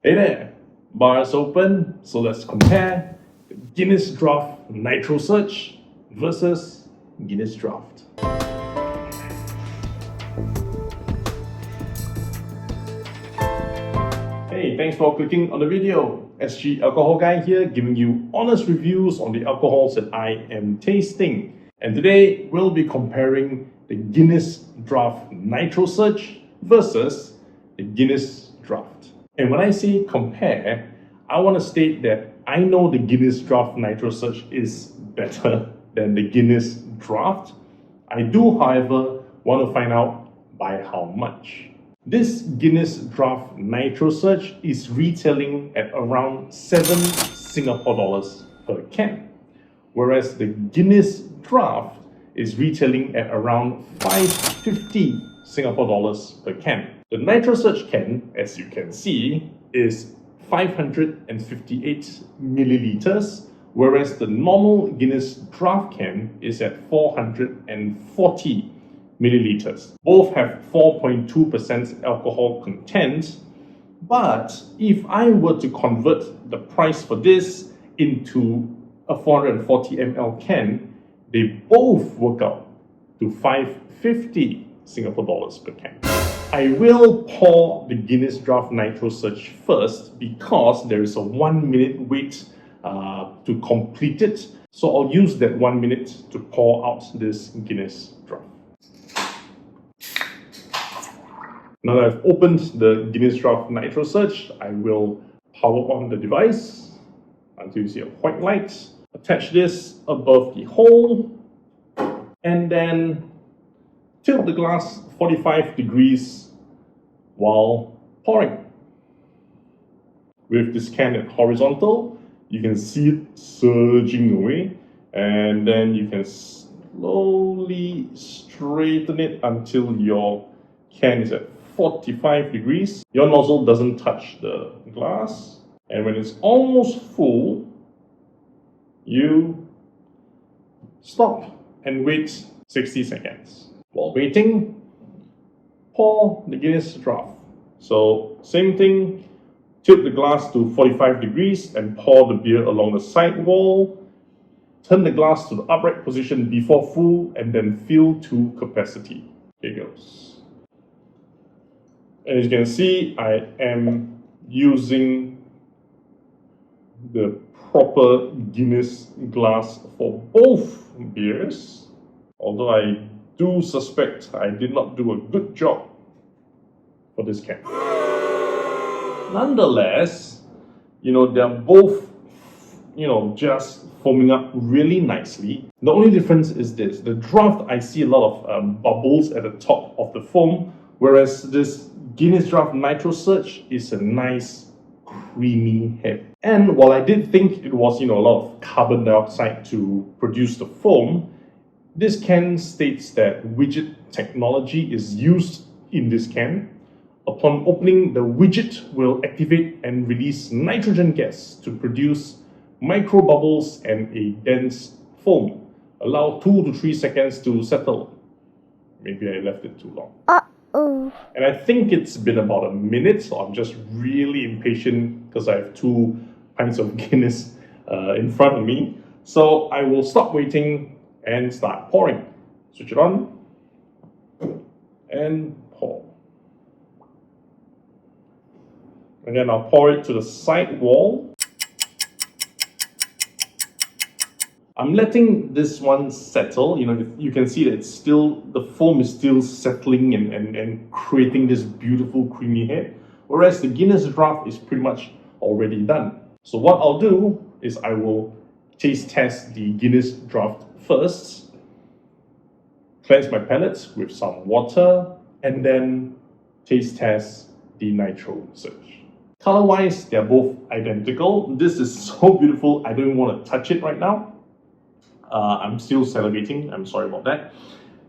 Hey there, bars open, so let's compare the Guinness Draught Nitrosurge versus Guinness Draught. Hey, thanks for clicking on the video. SG Alcohol Guy here, giving you honest reviews on the alcohols that I am tasting. And today we'll be comparing the Guinness Draught Nitrosurge versus the Guinness Draught. And when I say compare, I want to state that I know the Guinness Draught Nitrosurge is better than the Guinness Draught. I do, however, want to find out by how much. This Guinness Draught Nitrosurge is retailing at around 7 Singapore dollars per can, whereas the Guinness Draught is retailing at around 550 Singapore dollars per can. The Nitrosurge can, as you can see, is 558 milliliters, whereas the normal Guinness Draught can is at 440 milliliters. Both have 4.2% alcohol content, but if I were to convert the price for this into a 440 ml can, they both work out to 550 Singapore dollars per can. I will pour the Guinness Draught Nitrosurge first because there is a 1 minute wait to complete it. So I'll use that 1 minute to pour out this Guinness Draught. Now that I've opened the Guinness Draught Nitrosurge, I will power on the device until you see a white light. Attach this above the hole and then tilt the glass 45 degrees while pouring. With this can at horizontal, you can see it surging away, and then you can slowly straighten it until your can is at 45 degrees. Your nozzle doesn't touch the glass, and when it's almost full, you stop and wait 60 seconds. While waiting, pour the Guinness Draught. So same thing, tilt the glass to 45 degrees and pour the beer along the side wall. Turn the glass to the upright position before full and then fill to capacity. Here goes. And as you can see, I am using the proper Guinness glass for both beers, although I do suspect I did not do a good job for this can. Nonetheless, they're both, just foaming up really nicely. The only difference is this: the Draught, I see a lot of bubbles at the top of the foam, whereas this Guinness Draught Nitrosurge is a nice creamy head. And while I did think it was, a lot of carbon dioxide to produce the foam, this can states that widget technology is used in this can. Upon opening, the widget will activate and release nitrogen gas to produce micro bubbles and a dense foam. Allow 2 to 3 seconds to settle. Maybe I left it too long. And I think it's been about a minute, so I'm just really impatient because I have 2 pints of Guinness in front of me. So I will stop waiting and start pouring. Switch it on and pour. And then I'll pour it to the side wall. I'm letting this one settle. You can see that it's still, the foam is still settling and creating this beautiful creamy head, whereas the Guinness Draught is pretty much already done. So what I'll do is I will taste test the Guinness Draught first, cleanse my palates with some water, and then taste test the Nitrosurge. Color-wise, they're both identical. This is so beautiful, I don't even want to touch it right now. I'm still salivating, I'm sorry about that.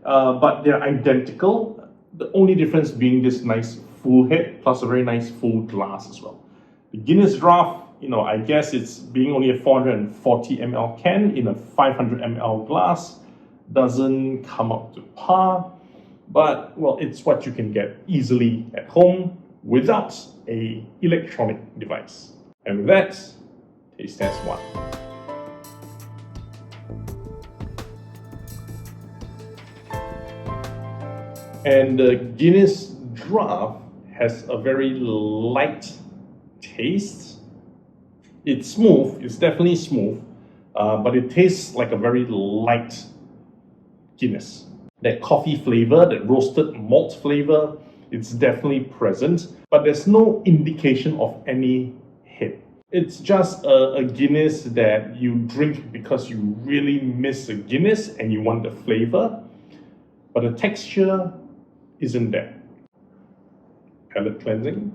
But they're identical. The only difference being this nice full head plus a very nice full glass as well. The Guinness Draught, I guess it's being only a 440 ml can in a 500 ml glass, doesn't come up to par. But, well, it's what you can get easily at home. without a electronic device. And with that, taste test 1. And the Guinness Draught has a very light taste. It's smooth, it's definitely smooth, but it tastes like a very light Guinness. That coffee flavor, that roasted malt flavor, it's definitely present, but there's no indication of any hit. It's just a Guinness that you drink because you really miss a Guinness and you want the flavor, but the texture isn't there. Palate cleansing.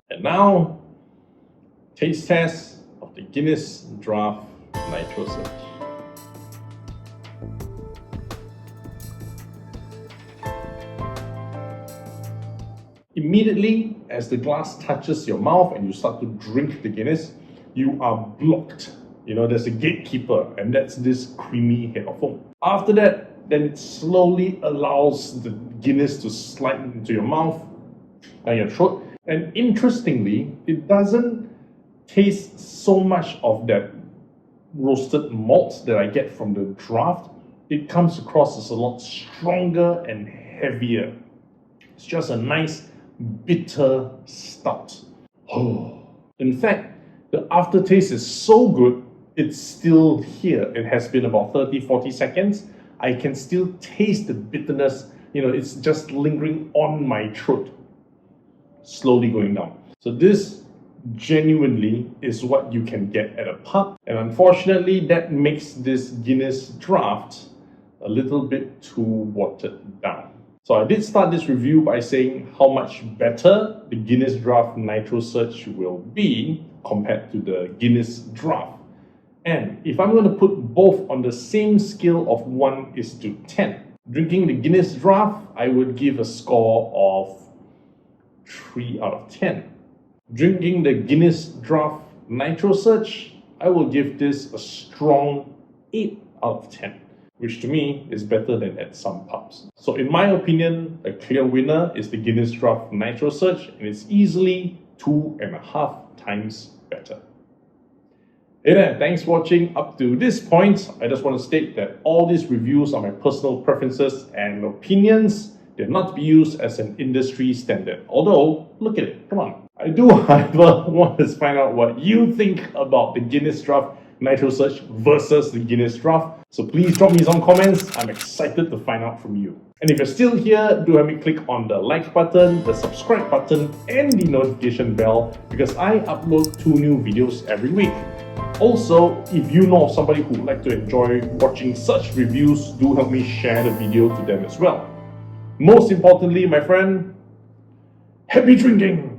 And now, taste test of the Guinness Draught Nitrosurge. Immediately, as the glass touches your mouth and you start to drink the Guinness, you are blocked. You know, there's a gatekeeper, and that's this creamy head of foam. After that, then it slowly allows the Guinness to slide into your mouth and your throat. And interestingly, it doesn't taste so much of that roasted malt that I get from the draft. It comes across as a lot stronger and heavier. It's just a nice bitter stout. Oh. In fact, the aftertaste is so good, it's still here. It has been about 30-40 seconds. I can still taste the bitterness. You know, it's just lingering on my throat, slowly going down. So this genuinely is what you can get at a pub. And unfortunately, that makes this Guinness Draught a little bit too watered down. So I did start this review by saying how much better the Guinness Draught Nitrosurge will be compared to the Guinness Draught. And if I'm going to put both on the same scale of 1:10, drinking the Guinness Draught, I would give a score of 3 out of 10. Drinking the Guinness Draught Nitrosurge, I will give this a strong 8 out of 10. Which to me is better than at some pubs. So in my opinion, a clear winner is the Guinness Draught Nitrosurge, and it's easily 2.5 times better. Hey there, thanks for watching up to this point. I just want to state that all these reviews are my personal preferences and opinions. They're not to be used as an industry standard. Although, look at it, come on. I do, however, want to find out what you think about the Guinness Draught Nitrosurge versus the Guinness Draught. So please drop me some comments. I'm excited to find out from you. And if you're still here, do help me click on the like button, the subscribe button, and the notification bell because I upload 2 new videos every week. Also, if you know of somebody who would like to enjoy watching such reviews, do help me share the video to them as well. Most importantly, my friend, happy drinking!